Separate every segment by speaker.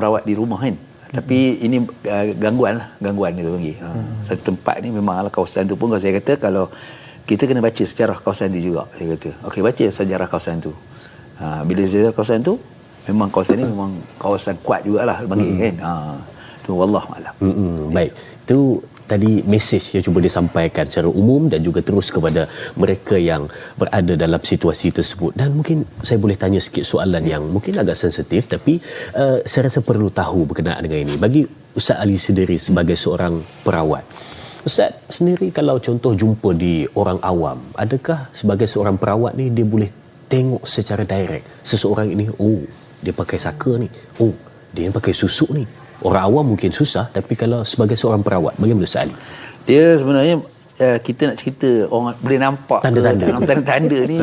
Speaker 1: merawat di rumah kan. Tapi ini gangguan dia panggil. Satu tempat ni memanglah kawasan tu pun kalau saya kata kalau kita kena baca sejarah kawasan tu juga, saya kata. Okey, baca sejarah kawasan tu. Bila sejarah kawasan tu, memang kawasan ni memang kawasan kuat jugalah panggil kan. Tu wallahu alam.
Speaker 2: Baik. Itu tadi mesej yang cuba disampaikan secara umum dan juga terus kepada mereka yang berada dalam situasi tersebut. Dan mungkin saya boleh tanya sikit soalan yang mungkin agak sensitif, tapi saya rasa perlu tahu berkenaan dengan ini. Bagi Ustaz Ali sendiri sebagai seorang perawat, Ustaz sendiri kalau contoh jumpa di orang awam, adakah sebagai seorang perawat ni dia boleh tengok secara direct seseorang ini, oh dia pakai saka ni, oh dia pakai susuk ni? Orang awam mungkin susah, tapi kalau sebagai seorang perawat, bagaimana Ustaz Ali?
Speaker 1: Dia sebenarnya kita nak cerita orang boleh nampak tanda-tanda ni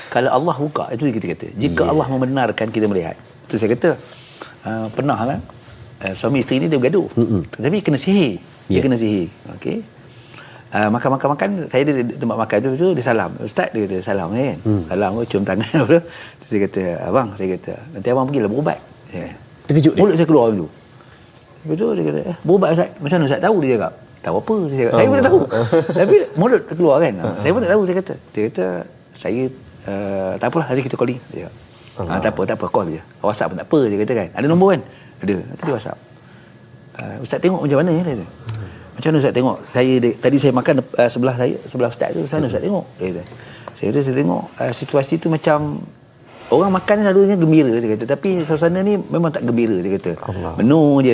Speaker 1: kalau Allah buka, itu kita kata. Jika Allah membenarkan kita melihat. Itu saya kata pernah kan suami isteri ni dia bergaduh. Tapi kena sihir. Dia kena sihir. Okey. Makan, saya di tempat makan tu dia salam. Ustaz dia kata salam kan. Salam cium tangan tu. Saya kata, abang, saya kata nanti abang pergilah berubat.
Speaker 2: Terkejut dia.
Speaker 1: Mulut saya keluar dulu. Betul, dia kata, berubat Ustaz. Macam mana Ustaz tahu? Dia cakap, tahu apa? Saya cakap, saya pun tak tahu. Tapi mulut keluar kan. Saya pun tak tahu, saya kata. Dia kata, saya tak apalah, nanti kita calling. Dia cakap, tak apa, call je. WhatsApp pun tak apa, dia kata kan. Ada nombor kan? Ada, nanti dia WhatsApp. Ustaz tengok macam mana ya? Dia kata. Macam mana Ustaz tengok? Tadi saya makan sebelah Ustaz tu, macam mana Ustaz tengok? Dia kata. Saya kata, saya tengok situasi tu macam orang makan selalunya gembira, saya kata. Tapi suasana ni memang tak gembira, saya kata. Menung je.